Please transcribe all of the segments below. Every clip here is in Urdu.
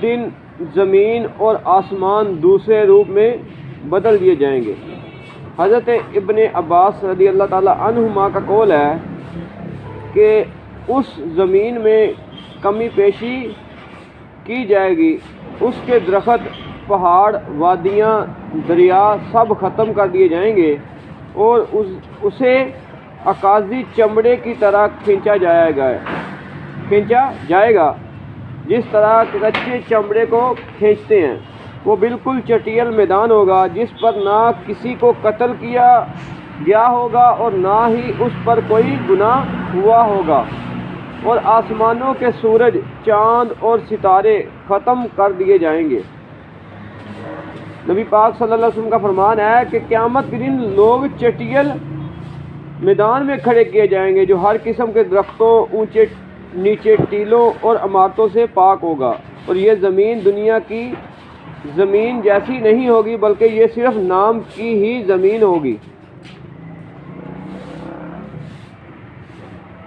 دن زمین اور آسمان دوسرے روپ میں بدل دیے جائیں گے۔ حضرت ابن عباس رضی اللہ تعالی عنہما کا قول ہے کہ اس زمین میں کمی بیشی کی جائے گی، اس کے درخت، پہاڑ، وادیاں، دریا سب ختم کر دیے جائیں گے اور اسے اکاذی چمڑے کی طرح کھینچا جائے گا جس طرح کچے چمڑے کو کھینچتے ہیں۔ وہ بالکل چٹیل میدان ہوگا جس پر نہ کسی کو قتل کیا گیا ہوگا اور نہ ہی اس پر کوئی گناہ ہوا ہوگا، اور آسمانوں کے سورج، چاند اور ستارے ختم کر دیے جائیں گے۔ نبی پاک صلی اللہ علیہ وسلم کا فرمان ہے کہ قیامت کے دن لوگ چٹیل میدان میں کھڑے کیے جائیں گے جو ہر قسم کے درختوں، اونچے نیچے ٹیلوں اور عمارتوں سے پاک ہوگا، اور یہ زمین دنیا کی زمین جیسی نہیں ہوگی بلکہ یہ صرف نام کی ہی زمین ہوگی۔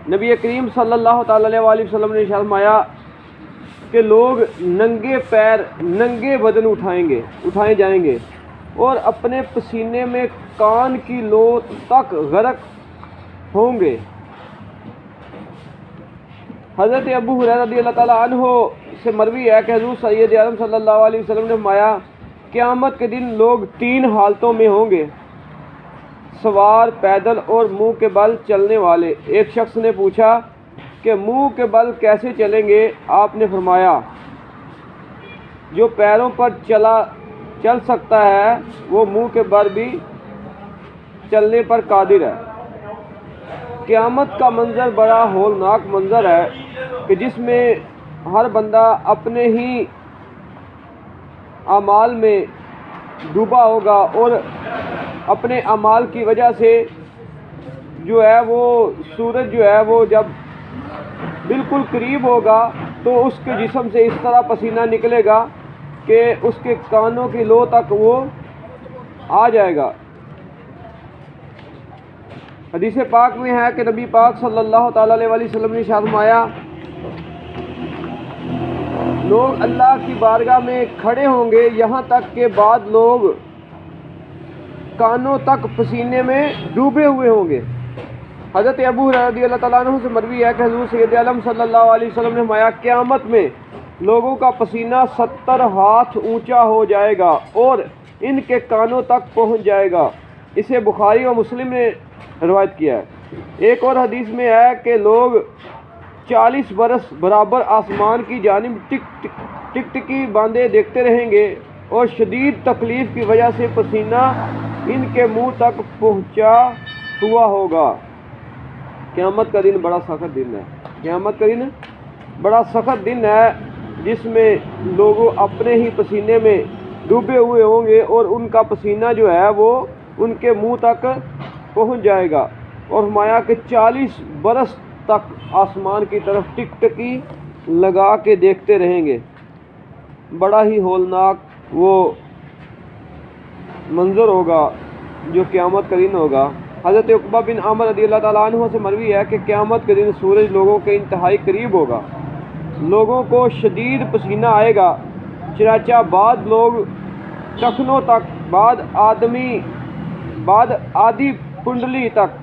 نبی کریم صلی اللہ تعالی علیہ وسلم نے ارشاد فرمایا کہ لوگ ننگے پیر، ننگے بدن اٹھائے جائیں گے اور اپنے پسینے میں کان کی لو تک غرق ہوں گے۔ حضرت ابو ہریرہ رضی اللہ تعالیٰ عنہ سے مروی ہے کہ حضور سید اعظم صلی اللہ علیہ وسلم نے فرمایا قیامت کے دن لوگ 3 حالتوں میں ہوں گے: سوار، پیدل اور منہ کے بل چلنے والے۔ ایک شخص نے پوچھا کہ منہ کے بل کیسے چلیں گے؟ آپ نے فرمایا جو پیروں پر چل سکتا ہے وہ منہ کے بل بھی چلنے پر قادر ہے۔ قیامت کا منظر بڑا ہولناک منظر ہے کہ جس میں ہر بندہ اپنے ہی اعمال میں ڈوبا ہوگا اور اپنے اعمال کی وجہ سے جو ہے وہ سورج جو ہے وہ جب بالکل قریب ہوگا تو اس کے جسم سے اس طرح پسینہ نکلے گا کہ اس کے کانوں کی لو تک وہ آ جائے گا۔ حدیث پاک میں ہے کہ نبی پاک صلی اللہ تعالی علیہ وسلم نے ارشاد فرمایا لوگ اللہ کی بارگاہ میں کھڑے ہوں گے یہاں تک کہ بعض لوگ کانوں تک پسینے میں ڈوبے ہوئے ہوں گے۔ حضرت ابو ہریرہ رضی اللہ تعالیٰ عنہ سے مروی ہے کہ حضور سید عالم صلی اللہ علیہ وسلم نے فرمایا قیامت میں لوگوں کا پسینہ 70 ہاتھ اونچا ہو جائے گا اور ان کے کانوں تک پہنچ جائے گا۔ اسے بخاری اور مسلم نے روایت کیا ہے۔ ایک اور حدیث میں ہے کہ لوگ 40 برس برابر آسمان کی جانب ٹکٹکی باندھے دیکھتے رہیں گے اور شدید تکلیف کی وجہ سے پسینہ ان کے منہ تک پہنچا ہوا ہوگا۔ قیامت کا دن بڑا سخت دن ہے۔ قیامت کا دن بڑا سخت دن ہے جس میں لوگ اپنے ہی پسینے میں ڈوبے ہوئے ہوں گے اور ان کا پسینہ جو ہے وہ ان کے منہ تک پہنچ جائے گا، اور فرمایا کہ 40 برس تک آسمان کی طرف ٹکٹکی لگا کے دیکھتے رہیں گے۔ بڑا ہی ہولناک وہ منظر ہوگا جو قیامت کا دن ہوگا۔ حضرت عقبہ بن عامر رضی اللہ تعالیٰ عنہ سے مروی ہے کہ قیامت کے دن سورج لوگوں کے انتہائی قریب ہوگا، لوگوں کو شدید پسینہ آئے گا، چنانچہ بعض لوگ ٹخنوں تک، بعض آدھی کنڈلی تک،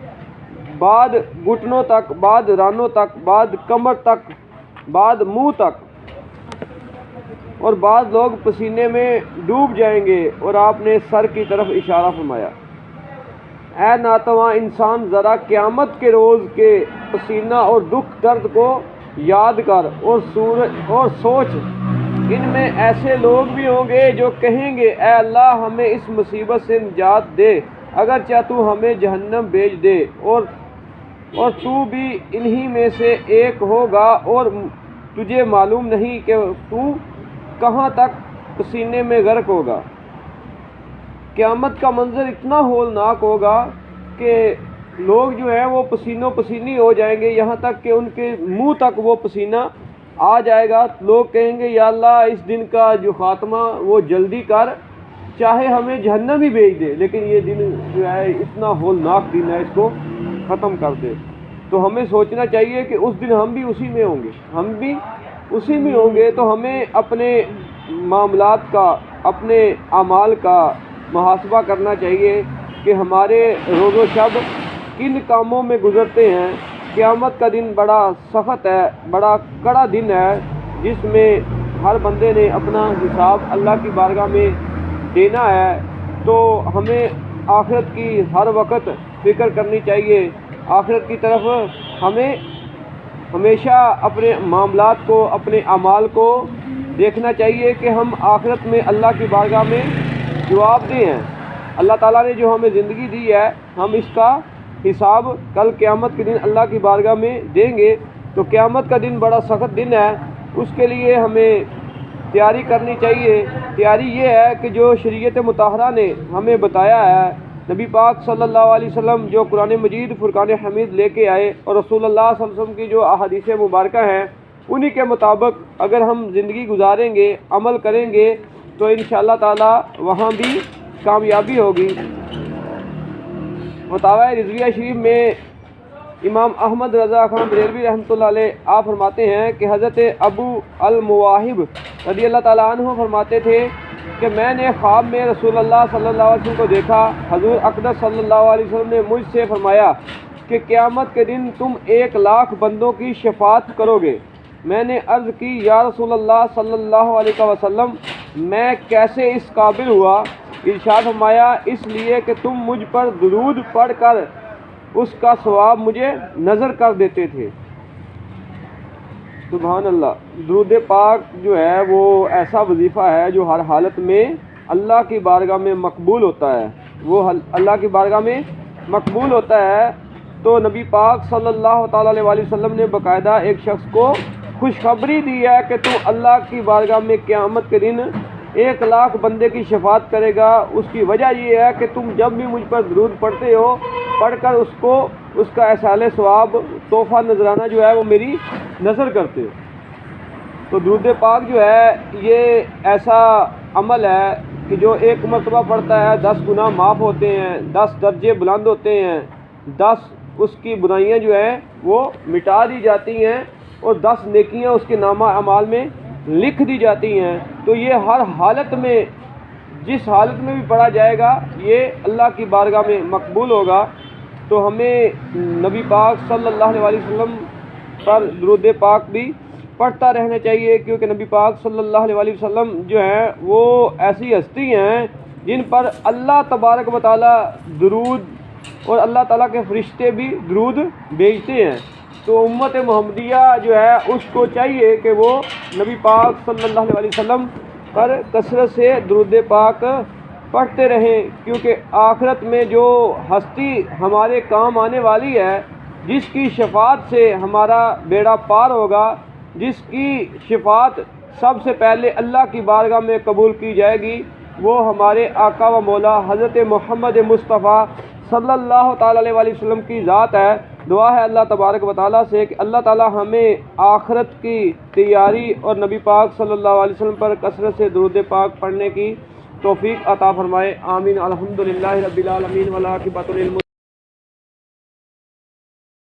بعض گھٹنوں تک، بعض رانوں تک، بعض کمر تک، بعض منہ تک، اور بعض لوگ پسینے میں ڈوب جائیں گے۔ اور آپ نے سر کی طرف اشارہ فرمایا۔ اے ناتواں انسان، ذرا قیامت کے روز کے پسینہ اور دکھ درد کو یاد کر اور سوچ، ان میں ایسے لوگ بھی ہوں گے جو کہیں گے اے اللہ ہمیں اس مصیبت سے نجات دے، اگرچہ تو ہمیں جہنم بھیج دے، اور تو بھی انہی میں سے ایک ہوگا اور تجھے معلوم نہیں کہ تو کہاں تک پسینے میں غرق ہوگا۔ قیامت کا منظر اتنا ہولناک ہوگا کہ لوگ جو ہیں وہ پسینوں پسینی ہو جائیں گے، یہاں تک کہ ان کے منہ تک وہ پسینہ آ جائے گا۔ لوگ کہیں گے یا اللہ اس دن کا جو خاتمہ وہ جلدی کر، چاہے ہمیں جہنم ہی بھیج دے، لیکن یہ دن جو ہے اتنا ہولناک دن ہے، اس کو ختم کر دے۔ تو ہمیں سوچنا چاہیے کہ اس دن ہم بھی اسی میں ہوں گے، ہم بھی اسی میں ہوں گے تو ہمیں اپنے معاملات کا، اپنے اعمال کا محاسبہ کرنا چاہیے کہ ہمارے روز و شب کن کاموں میں گزرتے ہیں۔ قیامت کا دن بڑا سخت ہے، بڑا کڑا دن ہے، جس میں ہر بندے نے اپنا حساب اللہ کی بارگاہ میں دینا ہے۔ تو ہمیں آخرت کی ہر وقت فکر کرنی چاہیے، آخرت کی طرف ہمیں ہمیشہ اپنے معاملات کو، اپنے اعمال کو دیکھنا چاہیے کہ ہم آخرت میں اللہ کی بارگاہ میں جواب دہ ہیں۔ اللہ تعالیٰ نے جو ہمیں زندگی دی ہے، ہم اس کا حساب کل قیامت کے دن اللہ کی بارگاہ میں دیں گے۔ تو قیامت کا دن بڑا سخت دن ہے، اس کے لیے ہمیں تیاری کرنی چاہیے۔ تیاری یہ ہے کہ جو شریعت مطہرہ نے ہمیں بتایا ہے، نبی پاک صلی اللہ علیہ وسلم جو قرآن مجید فرقان حمید لے کے آئے، اور رسول اللہ صلی اللہ علیہ وسلم کی جو احادیث مبارکہ ہیں، انہی کے مطابق اگر ہم زندگی گزاریں گے، عمل کریں گے، تو انشاءاللہ تعالی وہاں بھی کامیابی ہوگی۔ فتاوی رضویہ شریف میں امام احمد رضا خان بریلوی رحمۃ اللہ علیہ آپ فرماتے ہیں کہ حضرت ابو المواہب رضی اللہ تعالیٰ عنہ فرماتے تھے کہ میں نے خواب میں رسول اللہ صلی اللہ علیہ وسلم کو دیکھا۔ حضور اقدس صلی اللہ علیہ وسلم نے مجھ سے فرمایا کہ قیامت کے دن تم 1,00,000 بندوں کی شفاعت کرو گے۔ میں نے عرض کی یا رسول اللہ صلی اللہ علیہ وسلم، میں کیسے اس قابل ہوا؟ ارشاد فرمایا اس لیے کہ تم مجھ پر درود پڑھ کر اس کا ثواب مجھے نظر کر دیتے تھے۔ سبحان اللہ۔ درود پاک جو ہے وہ ایسا وظیفہ ہے جو ہر حالت میں اللہ کی بارگاہ میں مقبول ہوتا ہے، وہ اللہ کی بارگاہ میں مقبول ہوتا ہے۔ تو نبی پاک صلی اللہ تعالیٰ علیہ وسلم نے باقاعدہ ایک شخص کو خوشخبری دی ہے کہ تو اللہ کی بارگاہ میں قیامت کے دن 1,00,000 بندے کی شفاعت کرے گا۔ اس کی وجہ یہ ہے کہ تم جب بھی مجھ پر درود پڑھتے ہو، پڑھ کر اس کا احصال ثواب، تحفہ نذرانہ جو ہے وہ میری نظر کرتے ہو۔ تو درود پاک جو ہے یہ ایسا عمل ہے کہ جو ایک مرتبہ پڑھتا ہے 10 گناہ معاف ہوتے ہیں، 10 درجے بلند ہوتے ہیں، 10 اس کی برائیاں جو ہیں وہ مٹا دی جاتی ہیں، اور 10 نیکیاں اس کے نامہ اعمال میں لکھ دی جاتی ہیں۔ تو یہ ہر حالت میں، جس حالت میں بھی پڑھا جائے گا، یہ اللہ کی بارگاہ میں مقبول ہوگا۔ تو ہمیں نبی پاک صلی اللہ علیہ وسلم پر درود پاک بھی پڑھتا رہنا چاہیے، کیونکہ نبی پاک صلی اللہ علیہ وسلم جو ہیں وہ ایسی ہستی ہیں جن پر اللہ تبارک و تعالیٰ درود، اور اللہ تعالیٰ کے فرشتے بھی درود بھیجتے ہیں۔ تو امت محمدیہ جو ہے اس کو چاہیے کہ وہ نبی پاک صلی اللہ علیہ وسلم پر کثرت سے درود پاک پڑھتے رہیں، کیونکہ آخرت میں جو ہستی ہمارے کام آنے والی ہے، جس کی شفاعت سے ہمارا بیڑا پار ہوگا، جس کی شفاعت سب سے پہلے اللہ کی بارگاہ میں قبول کی جائے گی، وہ ہمارے آقا و مولا حضرت محمد مصطفیٰ صلی اللہ تعالیٰ علیہ وسلم کی ذات ہے۔ دعا ہے اللہ تبارک و تعالیٰ سے کہ اللہ تعالیٰ ہمیں آخرت کی تیاری اور نبی پاک صلی اللہ علیہ وسلم پر کثرت سے درود پاک پڑھنے کی توفیق عطا فرمائے۔ آمین۔ الحمدللہ رب العالمین والعاقبۃ للمتقین۔